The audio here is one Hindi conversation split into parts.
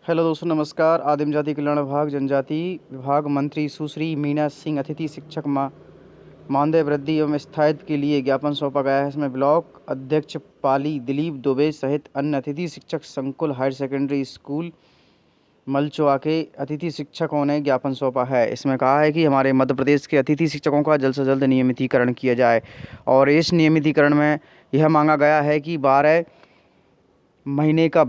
हेलो दोस्तों, नमस्कार। आदिम जाति कल्याण विभाग, जनजाति विभाग मंत्री सुश्री मीना सिंह अतिथि शिक्षक मानदेय वृद्धि एवं स्थायित्व के लिए ज्ञापन सौंपा गया है। इसमें ब्लॉक अध्यक्ष पाली दिलीप दुबे सहित अन्य अतिथि शिक्षक संकुल हायर सेकेंडरी स्कूल मलचुआ के अतिथि शिक्षकों ने ज्ञापन सौंपा है। इसमें कहा है कि हमारे मध्य प्रदेश के अतिथि शिक्षकों का जल्द से जल्द नियमितीकरण किया जाए और इस नियमितीकरण में यह मांगा गया है कि 12 महीने का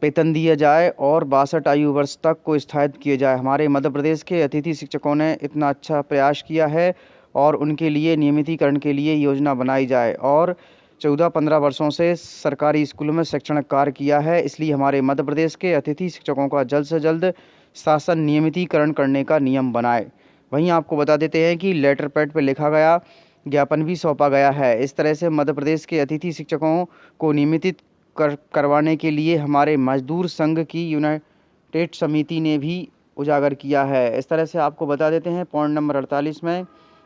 वेतन दिया जाए और 62 आयु वर्ष तक को स्थायित्व किया जाए। हमारे मध्य प्रदेश के अतिथि शिक्षकों ने इतना अच्छा प्रयास किया है और उनके लिए नियमितीकरण के लिए योजना बनाई जाए और 14-15 वर्षों से सरकारी स्कूलों में शैक्षणिक कार्य किया है। इसलिए हमारे मध्य प्रदेश के अतिथि शिक्षकों का जल्द से जल्द शासन नियमितीकरण करने का नियम बनाए। वहीं आपको बता देते हैं कि लेटर पैड पर लिखा गया ज्ञापन भी सौंपा गया है। इस तरह से मध्य प्रदेश के अतिथि शिक्षकों को नियमित करवाने के लिए हमारे मजदूर संघ की यूनाइटेड समिति ने भी उजागर किया है। इस तरह से आपको बता देते हैं पॉइंट नंबर 48 में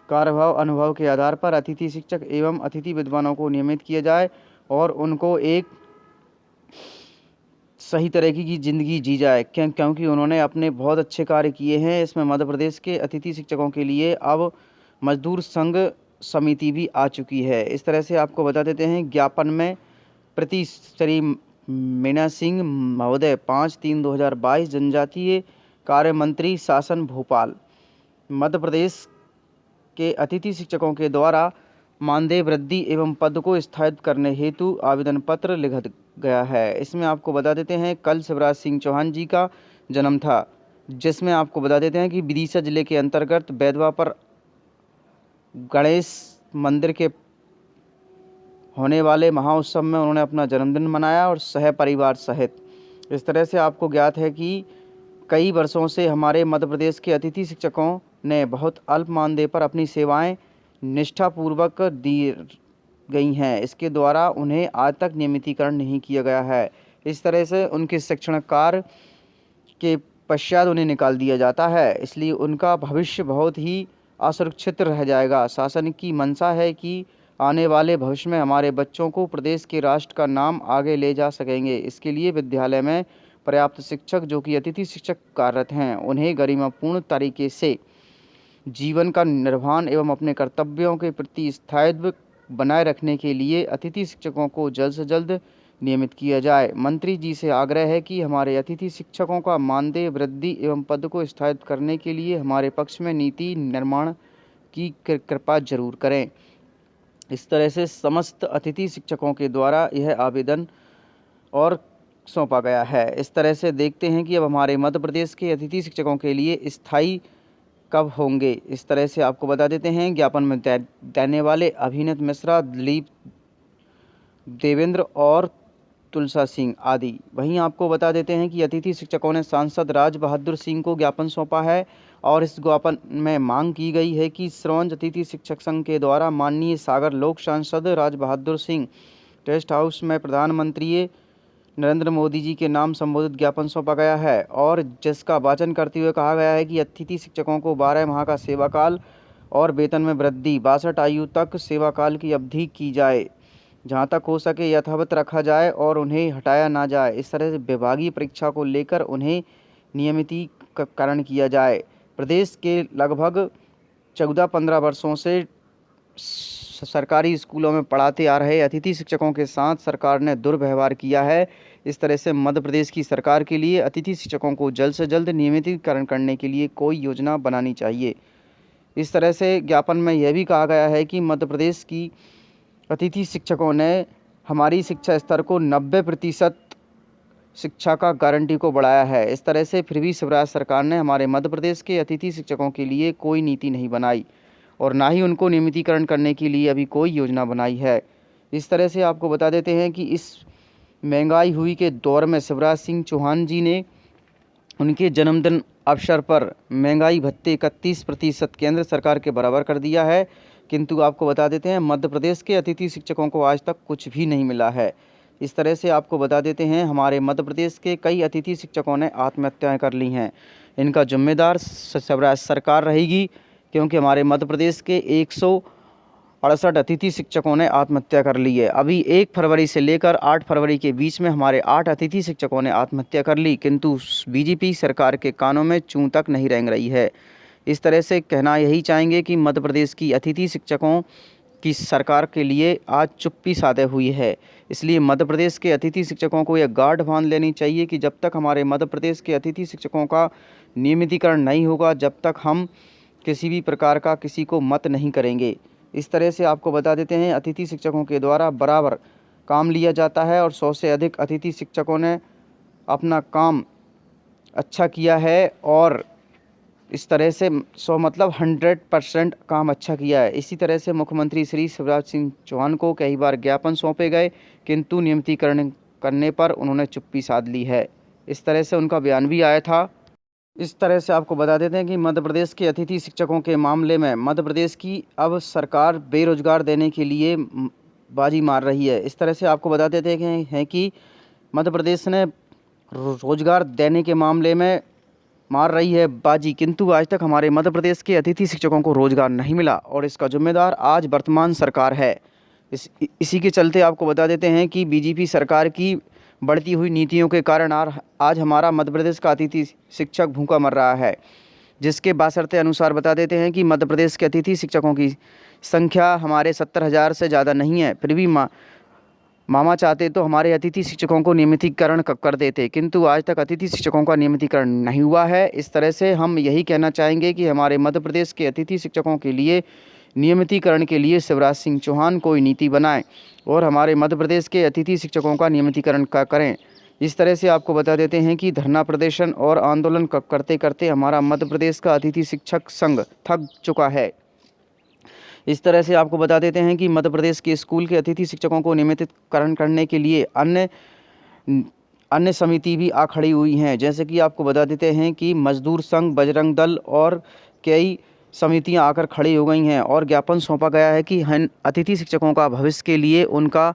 कार्यभाव अनुभव के आधार पर अतिथि शिक्षक एवं अतिथि विद्वानों को नियमित किया जाए और उनको एक सही तरीके की ज़िंदगी जी जाए, क्योंकि उन्होंने अपने बहुत अच्छे कार्य किए हैं। इसमें मध्य प्रदेश के अतिथि शिक्षकों के लिए अब मजदूर संघ समिति भी आ चुकी है। इस तरह से आपको बता देते हैं ज्ञापन में प्रति श्री मीना सिंह महोदय 5/3/2022 जनजातीय कार्य मंत्री शासन भोपाल मध्य प्रदेश के अतिथि शिक्षकों के द्वारा मानदेय वृद्धि एवं पद को स्थायित्व करने हेतु आवेदन पत्र लिखा गया है। इसमें आपको बता देते हैं कल शिवराज सिंह चौहान जी का जन्म था, जिसमें आपको बता देते हैं कि विदिशा जिले के अंतर्गत बैदवा पर गणेश मंदिर के होने वाले महाउत्सव में उन्होंने अपना जन्मदिन मनाया और सह परिवार सहित। इस तरह से आपको ज्ञात है कि कई वर्षों से हमारे मध्य प्रदेश के अतिथि शिक्षकों ने बहुत अल्प मानदेय पर अपनी सेवाएं निष्ठापूर्वक दी गई हैं। इसके द्वारा उन्हें आज तक नियमितीकरण नहीं किया गया है। इस तरह से उनके शैक्षणिक कार्य के पश्चात उन्हें निकाल दिया जाता है, इसलिए उनका भविष्य बहुत ही असुरक्षित रह जाएगा। शासन की मंशा है कि आने वाले भविष्य में हमारे बच्चों को प्रदेश के राष्ट्र का नाम आगे ले जा सकेंगे। इसके लिए विद्यालय में पर्याप्त शिक्षक जो कि अतिथि शिक्षक कार्यरत हैं उन्हें गरिमापूर्ण तरीके से जीवन का निर्वहन एवं अपने कर्तव्यों के प्रति स्थायित्व बनाए रखने के लिए अतिथि शिक्षकों को जल्द से जल्द नियमित किया जाए। मंत्री जी से आग्रह है कि हमारे अतिथि शिक्षकों का मानदेय वृद्धि एवं पद को स्थायित्व करने के लिए हमारे पक्ष में नीति निर्माण की कृपा जरूर करें। इस तरह से समस्त अतिथि शिक्षकों के द्वारा यह आवेदन और सौंपा गया है। इस तरह से देखते हैं कि अब हमारे मध्य प्रदेश के अतिथि शिक्षकों के लिए स्थायी कब होंगे। इस तरह से आपको बता देते हैं ज्ञापन में देने वाले अभिनव मिश्रा, दिलीप देवेंद्र और तुलसा सिंह आदि। वहीं आपको बता देते हैं कि अतिथि शिक्षकों ने सांसद राज बहादुर सिंह को ज्ञापन सौंपा है और इस ज्ञापन में मांग की गई है कि श्रवण अतिथि शिक्षक संघ के द्वारा माननीय सागर लोक सांसद राज बहादुर सिंह टेस्ट हाउस में प्रधानमंत्री नरेंद्र मोदी जी के नाम संबोधित ज्ञापन सौंपा गया है और जिसका वाचन करते हुए कहा गया है कि अतिथि शिक्षकों को 12 माह का सेवाकाल और वेतन में वृद्धि 62 आयु तक सेवाकाल की अवधि की जाए, जहां तक हो सके यथावत रखा जाए और उन्हें हटाया ना जाए। इस तरह से विभागीय परीक्षा को लेकर उन्हें नियमितीकरण किया जाए। प्रदेश के लगभग 14-15 वर्षों से सरकारी स्कूलों में पढ़ाते आ रहे अतिथि शिक्षकों के साथ सरकार ने दुर्व्यवहार किया है। इस तरह से मध्य प्रदेश की सरकार के लिए अतिथि शिक्षकों को जल्द से जल्द नियमितीकरण करने के लिए कोई योजना बनानी चाहिए। इस तरह से ज्ञापन में यह भी कहा गया है कि मध्य प्रदेश की अतिथि शिक्षकों ने हमारी शिक्षा स्तर को 90% शिक्षा का गारंटी को बढ़ाया है। इस तरह से फिर भी शिवराज सरकार ने हमारे मध्य प्रदेश के अतिथि शिक्षकों के लिए कोई नीति नहीं बनाई और ना ही उनको नियमितीकरण करने के लिए अभी कोई योजना बनाई है। इस तरह से आपको बता देते हैं कि इस महंगाई हुई के दौर में शिवराज सिंह चौहान जी ने उनके जन्मदिन अवसर पर महंगाई भत्ते 31% केंद्र सरकार के बराबर कर दिया है, किंतु आपको बता देते हैं मध्य प्रदेश के अतिथि शिक्षकों को आज तक कुछ भी नहीं मिला है। इस तरह से आपको बता देते हैं हमारे मध्य प्रदेश के कई अतिथि शिक्षकों ने आत्महत्याएं कर ली हैं। इनका जिम्मेदार शिवराज सरकार रहेगी, क्योंकि हमारे मध्य प्रदेश के 68 अतिथि शिक्षकों ने आत्महत्या कर ली है। अभी 1 फरवरी से लेकर 8 फरवरी के बीच में हमारे 8 अतिथि शिक्षकों ने आत्महत्या कर ली, किंतु बीजेपी सरकार के कानों में चूं तक नहीं रेंग रही है। इस तरह से कहना यही चाहेंगे कि मध्य प्रदेश की अतिथि शिक्षकों की सरकार के लिए आज चुप्पी साधे हुई है। इसलिए मध्य प्रदेश के अतिथि शिक्षकों को यह गांठ बांध लेनी चाहिए कि जब तक हमारे मध्य प्रदेश के अतिथि शिक्षकों का नियमितीकरण नहीं होगा, जब तक हम किसी भी प्रकार का किसी को मत नहीं करेंगे। इस तरह से आपको बता देते हैं, अतिथि शिक्षकों के द्वारा बराबर काम लिया जाता है और 100 से अधिक अतिथि शिक्षकों ने अपना काम अच्छा किया है और इस तरह से 100 मतलब 100% काम अच्छा किया है। इसी तरह से मुख्यमंत्री श्री शिवराज सिंह चौहान को कई बार ज्ञापन सौंपे गए, किंतु नियमितीकरण करने पर उन्होंने चुप्पी साध ली है। इस तरह से उनका बयान भी आया था। इस तरह से आपको बता देते हैं कि मध्य प्रदेश के अतिथि शिक्षकों के मामले में मध्य प्रदेश की अब सरकार बेरोजगार देने के लिए बाजी मार रही है। इस तरह से आपको बता देते हैं कि मध्य प्रदेश ने रोजगार देने के मामले में मार रही है बाजी, किंतु आज तक हमारे मध्य प्रदेश के अतिथि शिक्षकों को रोजगार नहीं मिला और इसका जिम्मेदार आज वर्तमान सरकार है। इसी के चलते आपको बता देते हैं कि बीजेपी सरकार की बढ़ती हुई नीतियों के कारण आज हमारा मध्य प्रदेश का अतिथि शिक्षक भूखा मर रहा है, जिसके बासरते अनुसार बता देते हैं कि मध्य प्रदेश के अतिथि शिक्षकों की संख्या हमारे 70,000 से ज़्यादा नहीं है। फिर भी मामा चाहते तो हमारे अतिथि शिक्षकों को नियमितीकरण कर देते, किंतु आज तक अतिथि शिक्षकों का नियमितीकरण नहीं हुआ है। इस तरह से हम यही कहना चाहेंगे कि हमारे मध्य प्रदेश के अतिथि शिक्षकों के लिए नियमितीकरण के लिए शिवराज सिंह चौहान कोई नीति बनाएं और हमारे मध्य प्रदेश के अतिथि शिक्षकों का नियमितीकरण करें। इस तरह से आपको बता देते हैं कि धरना प्रदर्शन और आंदोलन करते करते हमारा मध्य प्रदेश का अतिथि शिक्षक संघ थक चुका है। इस तरह से आपको बता देते हैं कि मध्य प्रदेश के स्कूल के अतिथि शिक्षकों को नियमितीकरण करने के लिए अन्य समिति भी आ खड़ी हुई हैं। जैसे कि आपको बता देते हैं कि मजदूर संघ, बजरंग दल और कई समितियां आकर खड़ी हो गई हैं और ज्ञापन सौंपा गया है कि अतिथि शिक्षकों का भविष्य के लिए उनका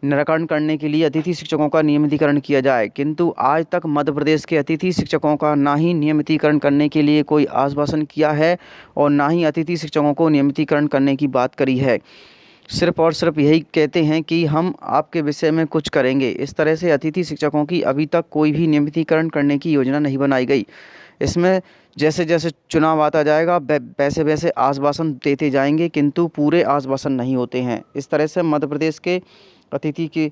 निराकरण करने के लिए अतिथि शिक्षकों का नियमितीकरण किया जाए, किंतु आज तक मध्य प्रदेश के अतिथि शिक्षकों का ना ही नियमितीकरण करने के लिए कोई आश्वासन किया है और ना ही अतिथि शिक्षकों को नियमितीकरण करने की बात करी है। सिर्फ और सिर्फ यही कहते हैं कि हम आपके विषय में कुछ करेंगे। इस तरह से अतिथि शिक्षकों की अभी तक कोई भी नियमितीकरण करने की योजना नहीं बनाई गई। इसमें जैसे जैसे चुनाव आता जाएगा वैसे वैसे आश्वासन देते जाएंगे, किंतु पूरे आश्वासन नहीं होते हैं। इस तरह से मध्य प्रदेश के अतिथि के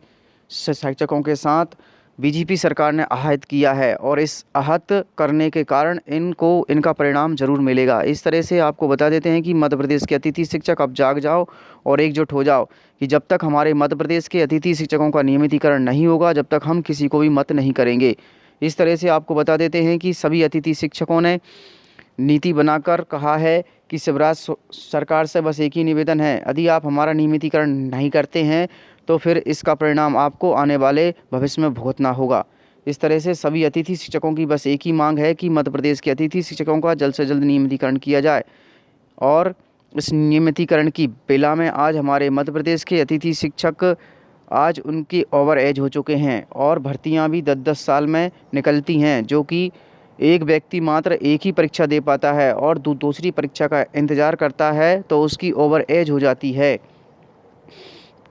शिक्षकों के साथ बीजेपी सरकार ने आहत किया है और इस आहत करने के कारण इनका परिणाम जरूर मिलेगा। इस तरह से आपको बता देते हैं कि मध्य प्रदेश के अतिथि शिक्षक अब जाग जाओ और एकजुट हो जाओ कि जब तक हमारे मध्य प्रदेश के अतिथि शिक्षकों का नियमितीकरण नहीं होगा, जब तक हम किसी को भी मत नहीं करेंगे। इस तरह से आपको बता देते हैं कि सभी अतिथि शिक्षकों ने नीति बनाकर कहा है कि शिवराज सरकार से बस एक ही निवेदन है, यदि आप हमारा नियमितीकरण नहीं करते हैं तो फिर इसका परिणाम आपको आने वाले भविष्य में भुगतना होगा। इस तरह से सभी अतिथि शिक्षकों की बस एक ही मांग है कि मध्य प्रदेश के अतिथि शिक्षकों का जल्द से जल्द नियमितीकरण किया जाए और इस नियमितीकरण की बेला में आज हमारे मध्य प्रदेश के अतिथि शिक्षक आज उनकी ओवर एज हो चुके हैं और भर्तियां भी 10-10 साल में निकलती हैं, जो कि एक व्यक्ति मात्र एक ही परीक्षा दे पाता है और दूसरी परीक्षा का इंतज़ार करता है तो उसकी ओवर एज हो जाती है,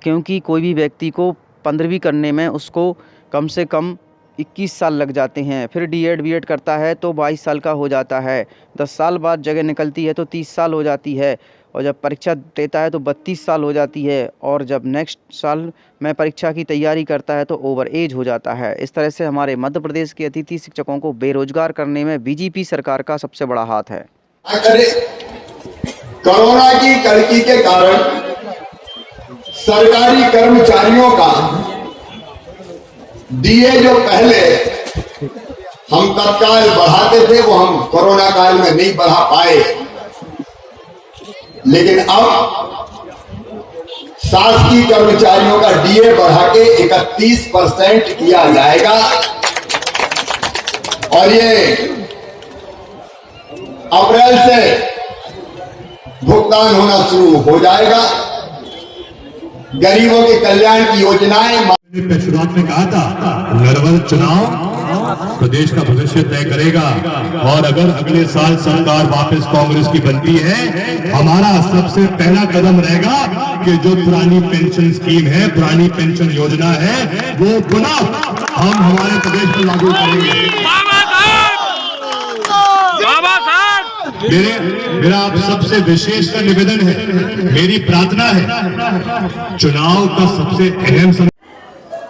क्योंकि कोई भी व्यक्ति को 15वीं करने में उसको कम से कम 21 साल लग जाते हैं। फिर डीएड बीएड करता है तो 22 साल का हो जाता है। 10 साल बाद जगह निकलती है तो 30 साल हो जाती है और जब परीक्षा देता है तो 32 साल हो जाती है और जब नेक्स्ट साल में परीक्षा की तैयारी करता है तो ओवर एज हो जाता है। इस तरह से हमारे मध्य प्रदेश के अतिथि शिक्षकों को बेरोजगार करने में बीजेपी सरकार का सबसे बड़ा हाथ है। कोरोना की कड़की के कारण सरकारी कर्मचारियों का डीए जो पहले हम तत्काल बढ़ाते थे वो हम कोरोना काल में नहीं बढ़ा पाए, लेकिन अब शासकीय कर्मचारियों का डीए बढ़ा के 31% किया जाएगा और ये अप्रैल से भुगतान होना शुरू हो जाएगा। गरीबों के कल्याण की योजनाएं शुरुआत में कहा था, नर्मल चुनाव प्रदेश का भविष्य तय करेगा। और अगर अगले साल सरकार वापस कांग्रेस की बनती है, हमारा सबसे पहला कदम रहेगा कि जो पुरानी पेंशन स्कीम है, पुरानी पेंशन योजना है, वो पुनः हम हमारे प्रदेश में लागू करेंगे। मेरा आप सबसे विशेष का निवेदन है, मेरी प्रार्थना है, चुनाव का सबसे अहम समय।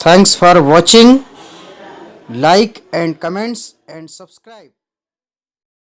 Thanks for watching. Like and comments and subscribe.